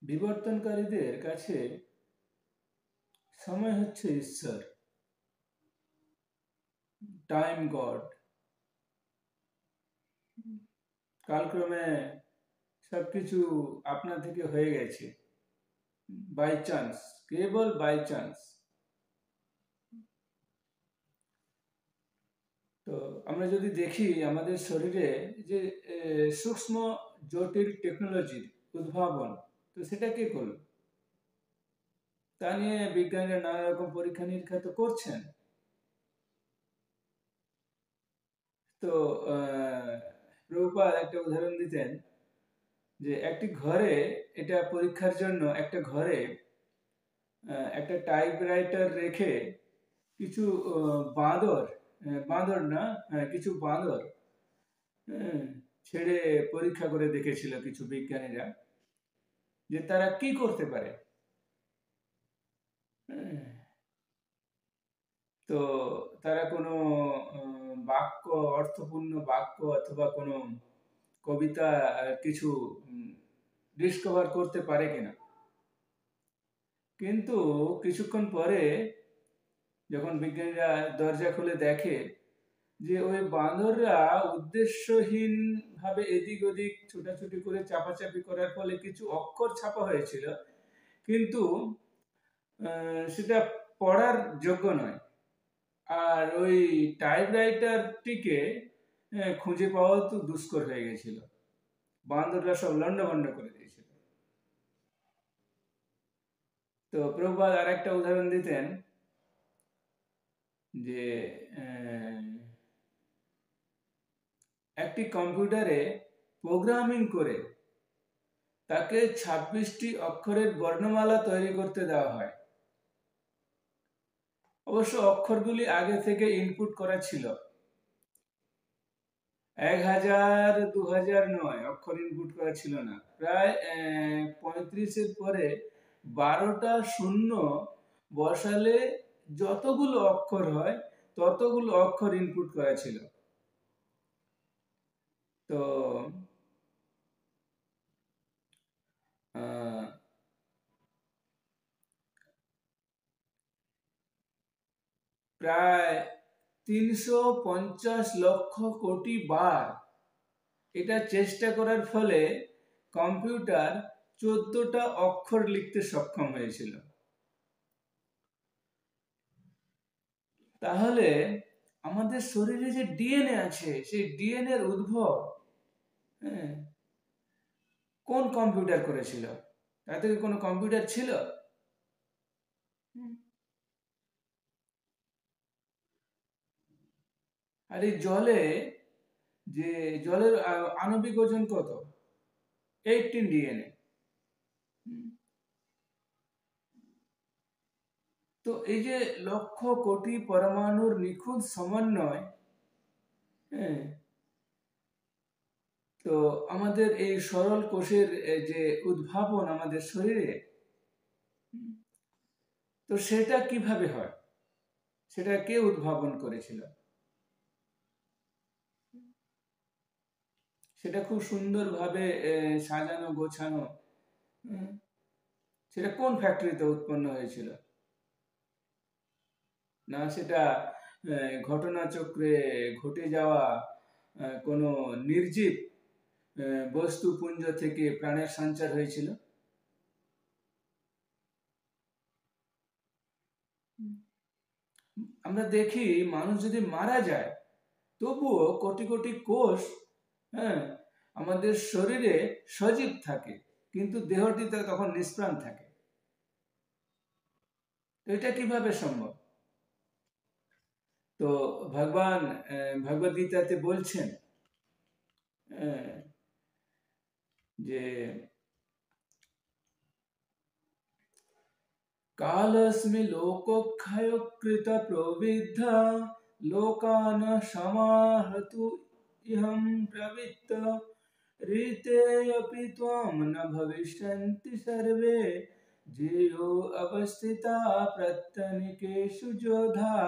বিবর্তনকারীদের কাছে সময় হচ্ছে ঈশ্বর, টাইম গড। কালক্রমে সবকিছু আপনা থেকে হয়ে গেছে, বাই চান্স, কেবল বাই চান্স। তো আমরা যদি দেখি আমাদের শরীরে যে সূক্ষ্ম জটিল টেকনোলজির উদ্ভাবন, তো সেটা কে করল? তা নিয়ে বিজ্ঞানীরা নানা রকম পরীক্ষা নিরীক্ষা তো করছেন। তো প্রভুপাদ একটা উদাহরণ দিতেন যে একটি ঘরে, এটা পরীক্ষার জন্য একটা ঘরে একটা টাইপরাইটার রেখে কিছু বাঁদর, বাঁদর না, কিছু বাঁদর ছেড়ে পরীক্ষা করে দেখেছিল কিছু বিজ্ঞানীরা যে তারা কি করতে পারে। তো তারা কোনো বাক্য, অর্থপূর্ণ বাক্য অথবা কোনো কবিতা কিছু ডিসকভার করতে পারে কিনা। কিন্তু কিছুক্ষণ পরে যখন বিজ্ঞানীরা দরজা খুলে দেখে যে ওই বাঁদররা উদ্দেশ্যহীন ভাবে এদিক ওদিক ছোটাছুটি করে চাপাচাপি করার ফলে কিছু অক্ষর ছাপা হয়েছিল, কিন্তু সেটা পড়ার যোগ্য নয়। আর ওই টাইপরাইটারটিকে খুঁজে পাওয়া তো দুষ্কর হয়ে গেছিল, বাঁদররা সব লন্ডভন্ড করে দিয়েছিল। তো প্রভুপাদ আর একটা উদাহরণ দিতেন যে একটি কম্পিউটারে প্রোগ্রামিং করে তাকে 26টি অক্ষরের বর্ণমালা তৈরি করতে দেওয়া হয়। অবশ্য অক্ষরগুলি আগে থেকে ইনপুট করা ছিল, 1000 2000 নয়, অক্ষর ইনপুট করা ছিল না। প্রায় 35-এর পরে 12টা শূন্য বসালে যতগুলো অক্ষর হয় ততগুলো অক্ষর ইনপুট করা ছিল। তো প্রায় 350 লক্ষ কোটি বার এটা চেষ্টা করার ফলে কম্পিউটার 14টা অক্ষর লিখতে সক্ষম হয়েছিল। তাহলে আমাদের শরীরে যে ডিএনএ আছে, সেই ডিএনএ এর উদ্ভব কোন কম্পিউটার করেছিল? তাতে কোনো কম্পিউটার ছিল? আর এই জলে, যে জলের আণবিক ওজন কত? 18 ডিএনএ। তো এই যে লক্ষ কোটি পরমাণুর নিখুঁত সমন্বয়, তো আমাদের এই সরল কোষের যে উদ্ভাবন আমাদের শরীরে, তো সেটা কিভাবে হয়? সেটা কে উদ্ভাবন করেছিল? সেটা খুব সুন্দরভাবে সাজানো গোছানো, সেটা কোন ফ্যাক্টরিতে উৎপন্ন হয়েছিল? না সেটা ঘটনাচক্রে ঘটে যাওয়া কোনো নির্জীব বস্তুপুঞ্জ থেকে প্রাণের সঞ্চার হয়েছিল? আমরা দেখি মানুষ যদি মারা যায় তবুও কোটি কোটি কোষ আমাদের শরীরে সজীব থাকে, কিন্তু দেহটি তখন নিষ্প্রাণ থাকে। তো এটা কিভাবে সম্ভব? তো ভগবান ভগবদ গীতাতে বলছেন যে কালস্মি লোকক্ষয় কৃত প্রবিদ্ধ লোকান সমাহতু ইহম প্রবৃত্ত ঋতে অপি ত্বম ন ভবিষ্যন্তি সর্বে যেয়ো অবস্থিতা প্রত্যনিকেষু যোধা।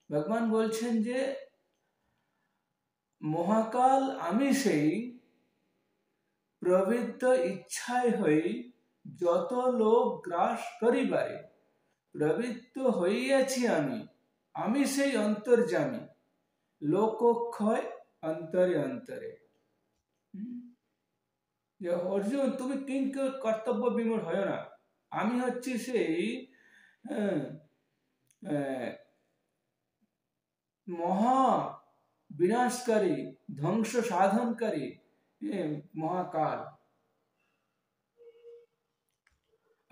ভগবান বলছেন যে মহাকাল আমি সেই প্রবৃত্ত ইচ্ছায় হই যত লোক গ্রাস করিবারে, প্রবৃত্ত হইয়াছি আমি, আমি সেই অন্তর্যামী, লোকক্ষয় অন্তরে অন্তরে। যে অর্জুন, তুমি কিন্তু কর্তব্য বিমূঢ় হয় না, আমি হচ্ছি সেই মহা বিনাশকারী, ধ্বংস সাধনকারী মহাকাল।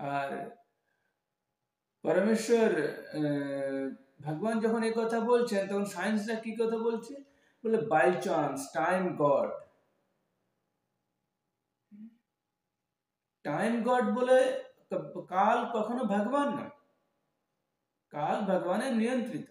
আর পরমেশ্বর ভগবান যখন এই কথা বলছেন, তখন সায়েন্সরা কি কথা বলছে, বলে by chance, time God. Time God বলে কাল কখনো ভগবান না, কাল ভগবানের নিয়ন্ত্রিত।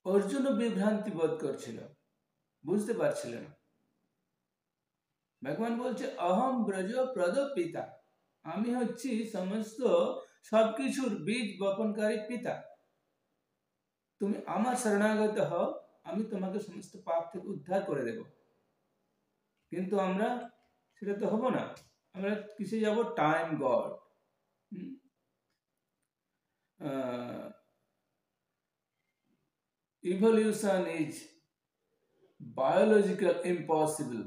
অর্জুনও বিভ্রান্তি বোধ করছিল, বুঝতে পারছিল না। ভগবান বলছে অহম ব্রজ প্রদ পিতা, আমি হচ্ছি সমস্ত সবকিছুর বীজ বপনকারী পিতা। তুমি আমার শরণাগত হও, আমি তোমাকে সমস্ত পাপ থেকে উদ্ধার করে দেব। কিন্তু আমরা সেটা তো হব না, আমরা কিসে যাব, time god. Evolution is biological impossible.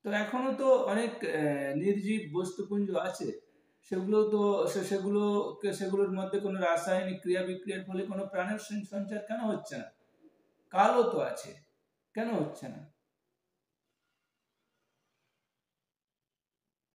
তো এখনো তো অনেক নির্জীব বস্তুপুঞ্জ আছে, সেগুলোর মধ্যে কোনো রাসায়নিক ক্রিয়া বিক্রিয়ার ফলে কোনো প্রাণের সঞ্চার কেন হচ্ছে না? কালও তো আছে, কেন হচ্ছে না?